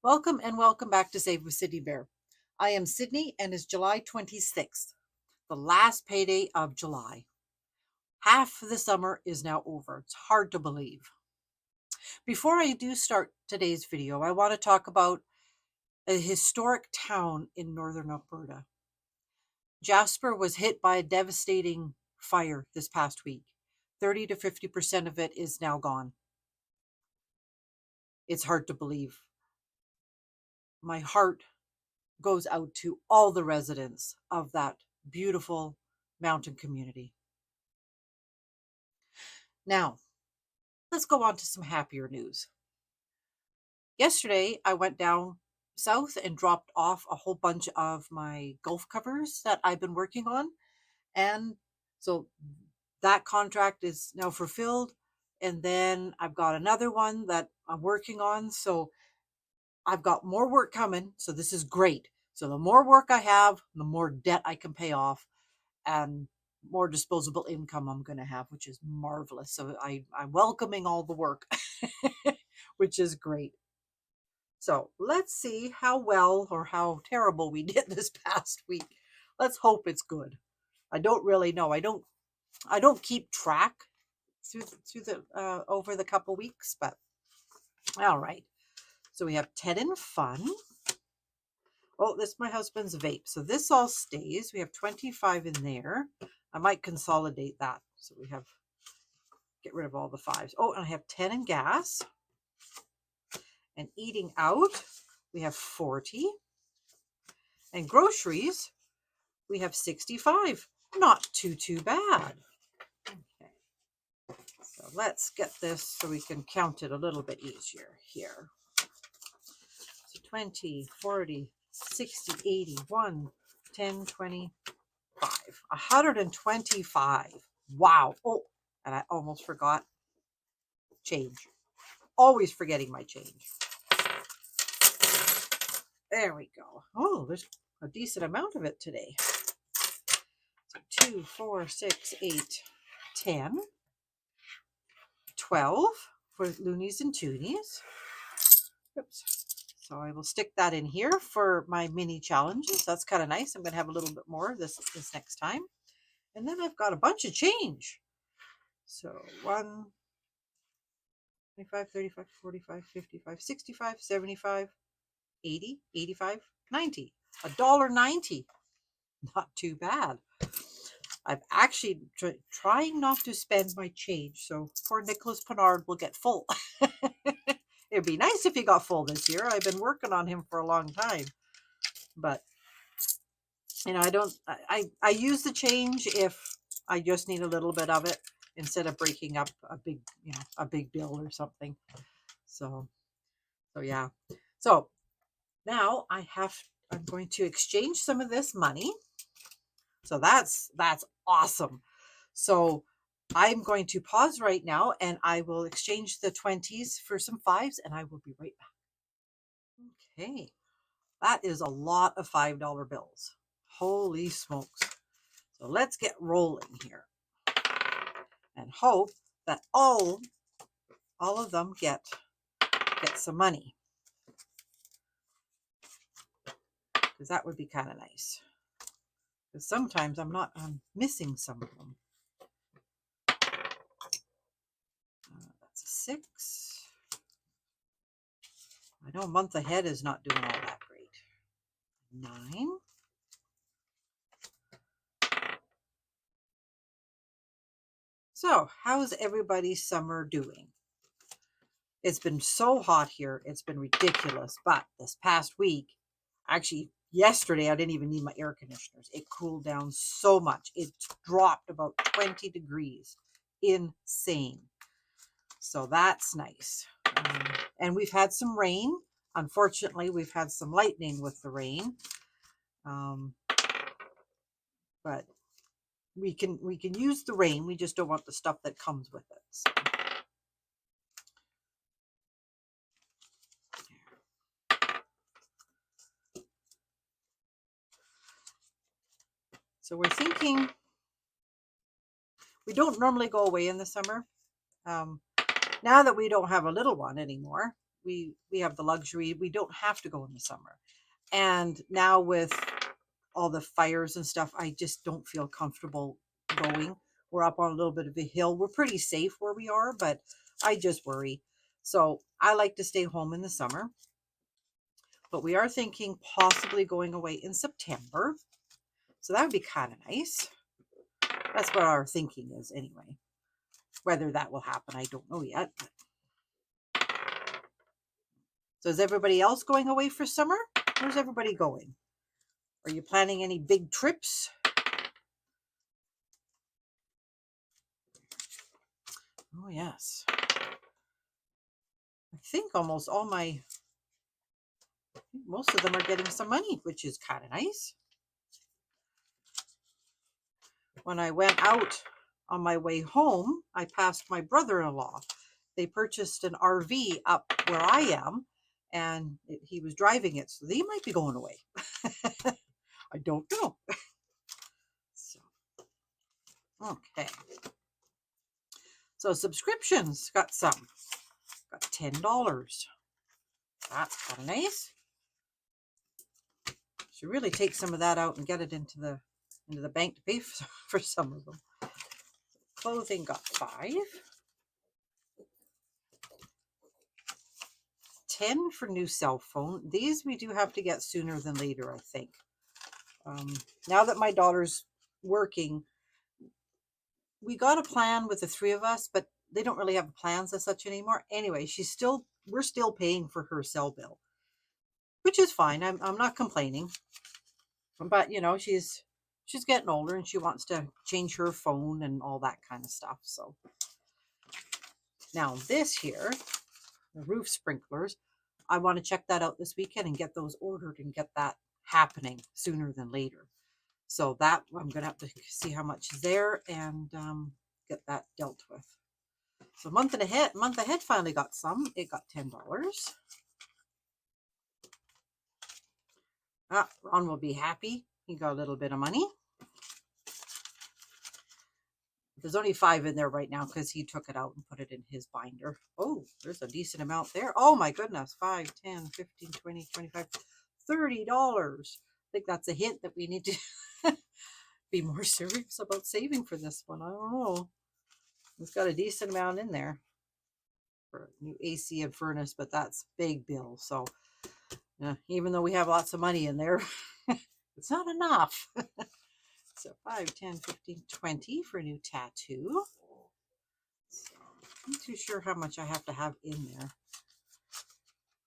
Welcome and welcome back to Save with Sydneybear. I am Sydney and it's July 26th, the last payday of July. Half of the summer is now over. It's hard to believe. Before I do start today's video, I want to talk about a historic town in northern Alberta. Jasper was hit by a devastating fire this past week. 30 to 50% of it is now gone. It's hard to believe. My heart goes out to all the residents of that beautiful mountain community. Now, let's go on to some happier news. Yesterday, I went down south and dropped off a whole bunch of my Gulf covers that I've been working on. And so that contract is now fulfilled. And then I've got another one that I'm working on. So I've got more work coming. So this is great. So the more work I have, the more debt I can pay off and more disposable income I'm going to have, which is marvelous. So I'm welcoming all the work, which is great. So let's see how well or how terrible we did this past week. Let's hope it's good. I don't really know. I don't keep track through the over the couple weeks, but all right. So we have 10 in fun. Oh, this is my husband's vape. So this all stays. We have 25 in there. I might consolidate that. So we have, get rid of all the fives. Oh, and I have 10 in gas. And eating out, we have 40. And groceries, we have 65. Not too bad. Okay. So let's get this so we can count it a little bit easier here. So 20, 40, 60, 80, 1, 10, 20, 125. Wow. Oh, and I almost forgot change. Always forgetting my change. There we go. Oh, there's a decent amount of it today. So 2, 4, 6, 8, 10, 12 for loonies and toonies. Oops. So I will stick that in here for my mini challenges. That's kind of nice. I'm going to have a little bit more of this next time. And then I've got a bunch of change. So 1, 25, 35, 45, 55, 65, 75, 80, 85, 90. $1.90. Not too bad. I'm actually trying not to spend my change, so poor Nicholas Pinard will get full. It'd be nice if he got full this year. I've been working on him for a long time. But, you know, I use the change if I just need a little bit of it instead of breaking up a big bill or something. So yeah. So now I'm going to exchange some of this money. So that's awesome. So I'm going to pause right now and I will exchange the 20s for some 5s and I will be right back. Okay. That is a lot of $5 bills. Holy smokes. So let's get rolling here and hope that all of them get some money. Because that would be kind of nice. Because sometimes I'm missing some of them. That's a 6. I know a month ahead is not doing all that great. 9. So, how's everybody's summer doing? It's been so hot here. It's been ridiculous. But this past week, actually yesterday, I didn't even need my air conditioners. It cooled down so much. It dropped about 20 degrees. Insane. So that's nice. And we've had some rain. Unfortunately, we've had some lightning with the rain. But we can use the rain. We just don't want the stuff that comes with it. So we're thinking, we don't normally go away in the summer. Now that we don't have a little one anymore, we have the luxury. We don't have to go in the summer. And now with all the fires and stuff, I just don't feel comfortable going. We're up on a little bit of a hill. We're pretty safe where we are, but I just worry. So I like to stay home in the summer. But we are thinking possibly going away in September. So that would be kind of nice. That's what our thinking is anyway. Whether that will happen, I don't know yet. So is everybody else going away for summer? Where's everybody going? Are you planning any big trips? Oh, yes. I think almost all most of them are getting some money, which is kind of nice. When I went out on my way home, I passed my brother-in-law. They purchased an RV up where I am, and he was driving it, so they might be going away. I don't know. So, okay. So subscriptions, got some. Got $10. That's kind of nice. Should really take some of that out and get it into the bank to pay for some of them. Clothing got 5. 10 for new cell phone. These we do have to get sooner than later, I think. Now that my daughter's working, we got a plan with the 3 of us, but they don't really have plans as such anymore. Anyway, we're still paying for her cell bill, which is fine. I'm not complaining. But you know, she's getting older and she wants to change her phone and all that kind of stuff. So now this here, the roof sprinklers, I want to check that out this weekend and get those ordered and get that happening sooner than later. So that I'm going to have to see how much is there and get that dealt with. So month ahead finally got some. It got $10. Ron will be happy. He got a little bit of money. There's only 5 in there right now because he took it out and put it in his binder. Oh, there's a decent amount there. Oh my goodness. 5, 10, 15, 20, 25, $30. I think that's a hint that we need to be more serious about saving for this one. I don't know. It's got a decent amount in there for new AC and furnace, but that's big bill. So even though we have lots of money in there, it's not enough. So 5, 10, 15, 20 for a new tattoo. So I'm not too sure how much I have to have in there.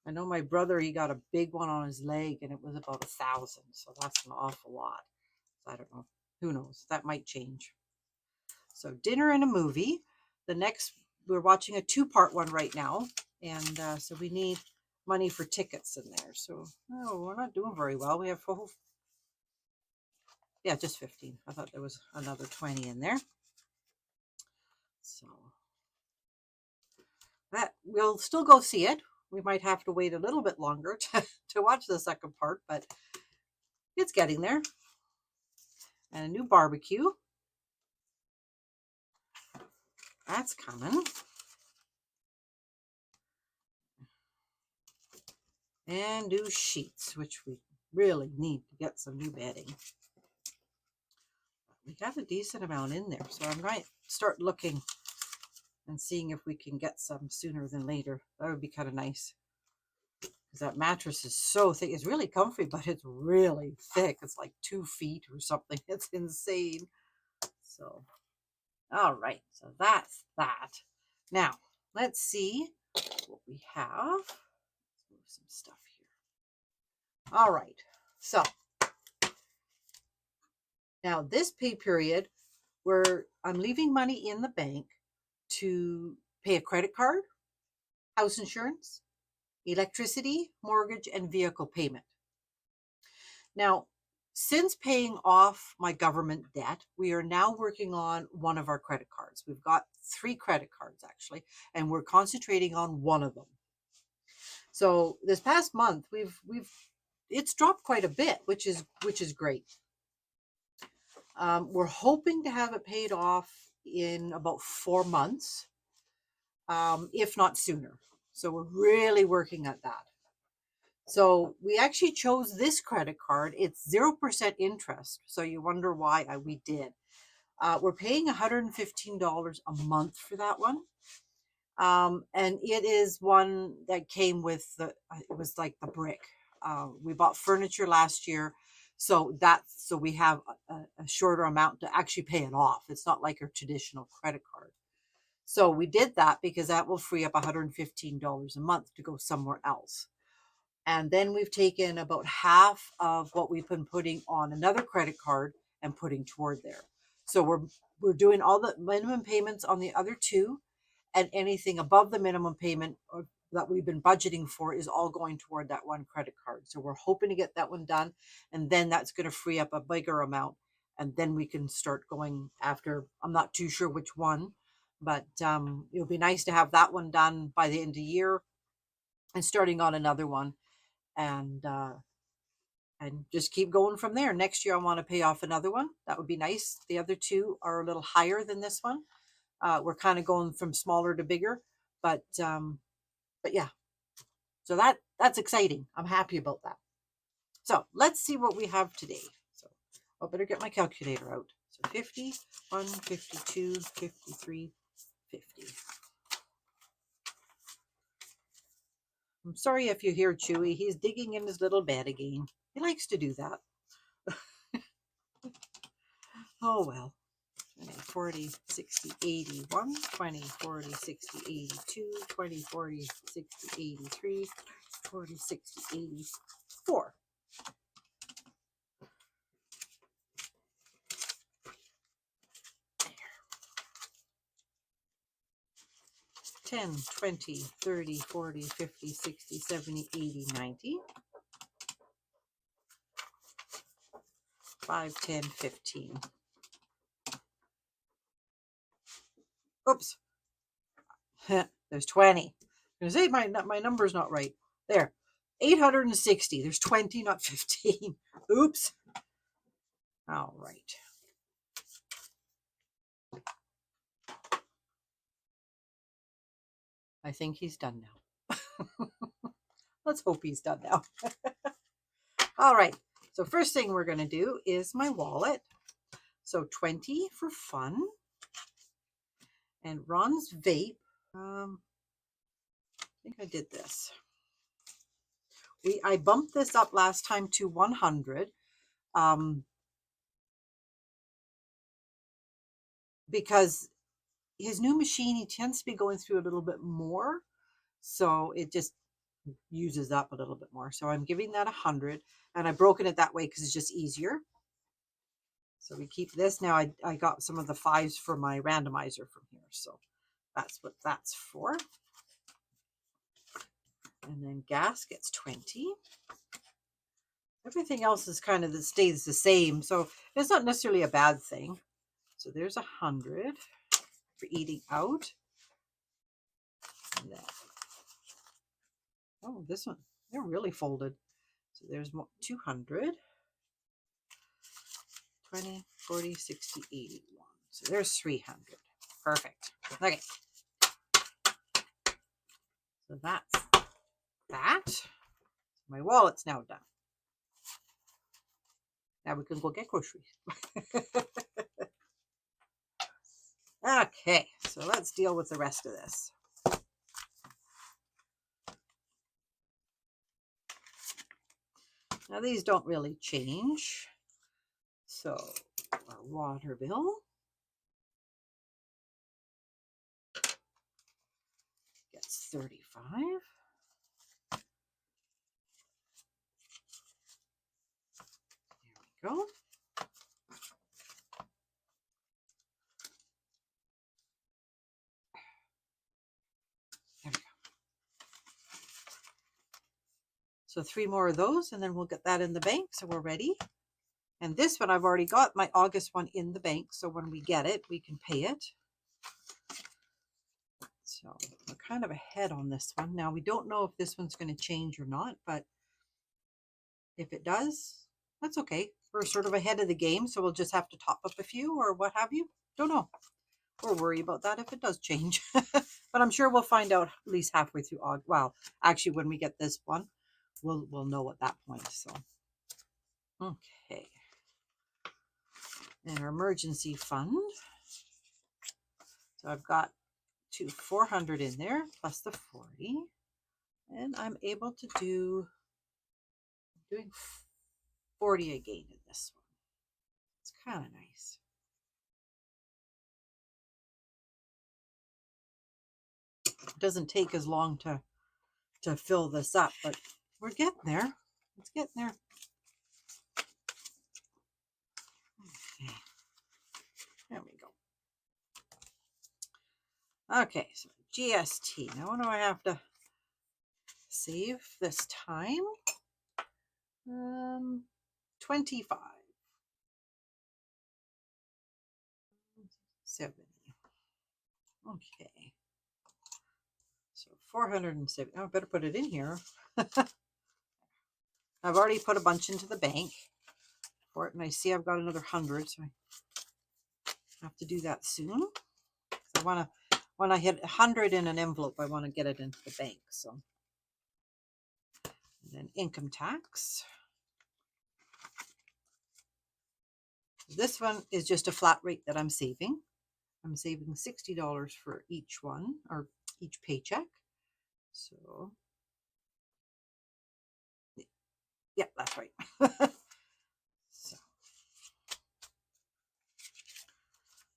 I know my brother, he got a big one on his leg and it was about 1,000. So that's an awful lot. I don't know. Who knows? That might change. So dinner and a movie. We're watching a 2-part one right now. And so we need money for tickets in there. So we're not doing very well. We have just 15. I thought there was another 20 in there. So that we'll still go see it. We might have to wait a little bit longer to watch the second part, but it's getting there. And a new barbecue. That's coming. And new sheets, which we really need to get some new bedding. We got a decent amount in there, so I'm going to start looking and seeing if we can get some sooner than later. That would be kind of nice. Because that mattress is so thick. It's really comfy, but it's really thick. It's like 2 feet or something. It's insane. So, all right. So that's that. Now, let's see what we have. Let's move some stuff here. All right. So, now this pay period where I'm leaving money in the bank to pay a credit card, house insurance, electricity, mortgage, and vehicle payment. Now, since paying off my government debt, we are now working on one of our credit cards. We've got 3 credit cards actually, and we're concentrating on one of them. So this past month, it's dropped quite a bit, which is great. We're hoping to have it paid off in about 4 months. if not sooner. So we're really working at that. So we actually chose this credit card. It's 0% interest. So you wonder why we did. We're paying $115 a month for that one. And it is one that came with it was like the brick. We bought furniture last year. So we have a shorter amount to actually pay it off. It's not like a traditional credit card. So we did that because that will free up $115 a month to go somewhere else. And then we've taken about half of what we've been putting on another credit card and putting toward there. So we're doing all the minimum payments on the other two, and anything above the minimum payment that we've been budgeting for is all going toward that one credit card. So we're hoping to get that one done, and then that's going to free up a bigger amount, and then we can start going after. I'm not too sure which one, but it'll be nice to have that one done by the end of the year and starting on another one, and just keep going from there. Next year I want to pay off another one. That would be nice. The other two are a little higher than this one. We're kind of going from smaller to bigger, but yeah. So that's exciting. I'm happy about that. So let's see what we have today. So I better get my calculator out. So 50, 1, 52, 53, 50. I'm sorry if you hear Chewy. He's digging in his little bed again. He likes to do that. Oh well. 20, 40, 60, 80, 1, 20, 40, 60, 82, 20, 40, 60, 83, 40, 60, 84. 10, 20, 30, 40, 50, 60, 70, 80, 90. 5, 10, 15. Oops. There's 20. There's 8. My number's not right. There. 860. There's 20, not 15. Oops. All right. I think he's done now. Let's hope he's done now. All right. So first thing we're going to do is my wallet. So 20 for fun. And Ron's vape. I think I did this. I bumped this up last time to 100. Because his new machine, he tends to be going through a little bit more. So it just uses up a little bit more. So I'm giving that 100. And I've broken it that way because it's just easier. So we keep this. Now I got some of the 5s for my randomizer from here. So that's what that's for. And then gas gets 20. Everything else is kind of stays the same. So it's not necessarily a bad thing. So there's 100 for eating out. And then, oh, this one, they're really folded. So there's 200. 20, 40, 60, 81. So there's 300. Perfect. Okay. So that's that. My wallet's now done. Now we can go get groceries. Okay, so let's deal with the rest of this. Now these don't really change. So our water bill gets 35. There we go. There we go. So 3 more of those, and then we'll get that in the bank. So we're ready. And this one, I've already got my August one in the bank. So when we get it, we can pay it. So we're kind of ahead on this one. Now, we don't know if this one's going to change or not, but if it does, that's okay. We're sort of ahead of the game, so we'll just have to top up a few or what have you. Don't know. or worry about that if it does change. But I'm sure we'll find out at least halfway through August. Well, actually, when we get this one, we'll know at that point. So, okay. And our emergency fund. So I've got 400 in there plus the 40, and I'm able to doing 40 again in this one. It's kind of nice. It doesn't take as long to fill this up, but we're getting there. It's getting there. Okay. There we go. Okay, so GST. Now what do I have to save this time? 25. 70. Okay. So 470. Oh, I better put it in here. I've already put a bunch into the bank for it, and I see I've got another 100, so I have to do that soon. I want to, when I hit 100 in an envelope, I want to get it into the bank. So, and then income tax. This one is just a flat rate that I'm saving. I'm saving $60 for each one, or each paycheck. So, yeah, that's right.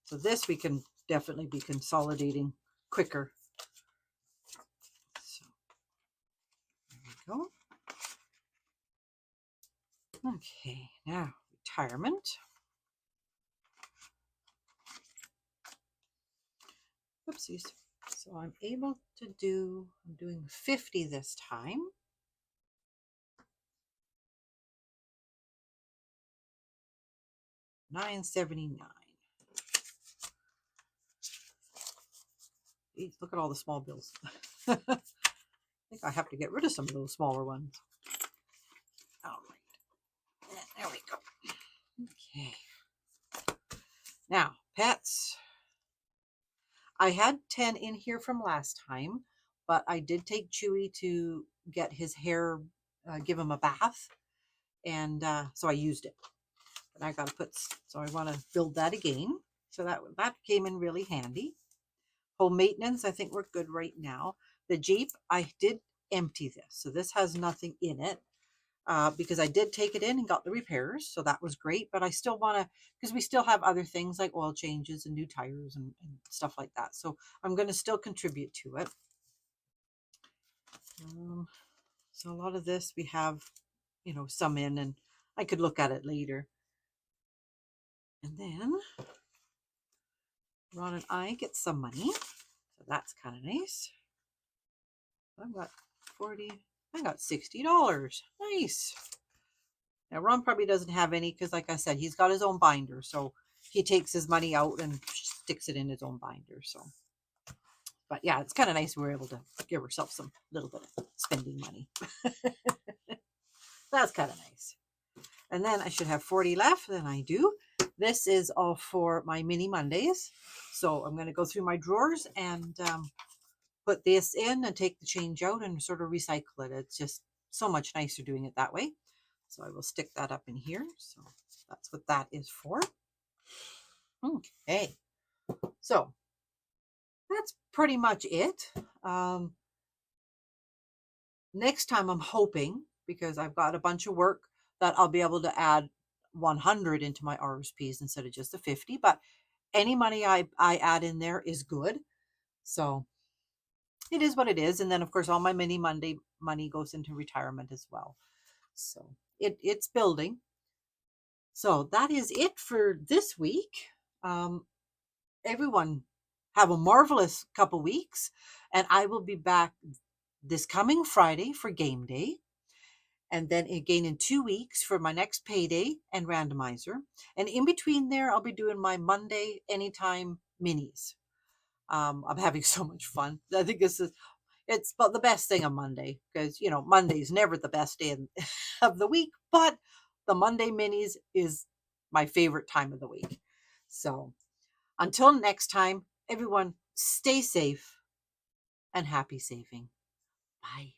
So this we can definitely be consolidating quicker. So there we go. Okay, now retirement. Oopsies. So I'm able to I'm doing 50 this time. $9.79. Look at all the small bills. I think I have to get rid of some of those smaller ones. All right. There we go. Okay. Now, pets. I had 10 in here from last time, but I did take Chewy to get his hair, give him a bath. And so I used it. But I got to so I want to build that again. So that came in really handy. Home maintenance, I think we're good right now. The Jeep, I did empty this. So this has nothing in it because I did take it in and got the repairs. So that was great. But I still want to, because we still have other things like oil changes and new tires and stuff like that. So I'm going to still contribute to it. So a lot of this we have, some in, and I could look at it later. And then Ron and I get some money. So that's kind of nice. I've got 40. I got $60. Nice. Now Ron probably doesn't have any because, like I said, he's got his own binder. So he takes his money out and sticks it in his own binder. So, but yeah, it's kind of nice we're able to give ourselves some little bit of spending money. That's kind of nice. And then I should have 40 left. Then I do. This is all for my mini Mondays. So I'm going to go through my drawers and put this in and take the change out and sort of recycle it. It's just so much nicer doing it that way. So I will stick that up in here. So that's what that is for. Okay. So that's pretty much it. Next time I'm hoping, because I've got a bunch of work, that I'll be able to add 100 into my RSPs instead of just the 50. But any money I add in there is good. So it is what it is. And then, of course, all my mini Monday money goes into retirement as well. So it's building. So that is it for this week. Everyone have a marvelous couple weeks. And I will be back this coming Friday for game day. And then again in 2 weeks for my next payday and randomizer. And in between there, I'll be doing my Monday anytime minis. I'm having so much fun. I think it's about the best thing on Monday because, Monday's never the best day of the week, but the Monday minis is my favorite time of the week. So until next time, everyone stay safe and happy saving. Bye.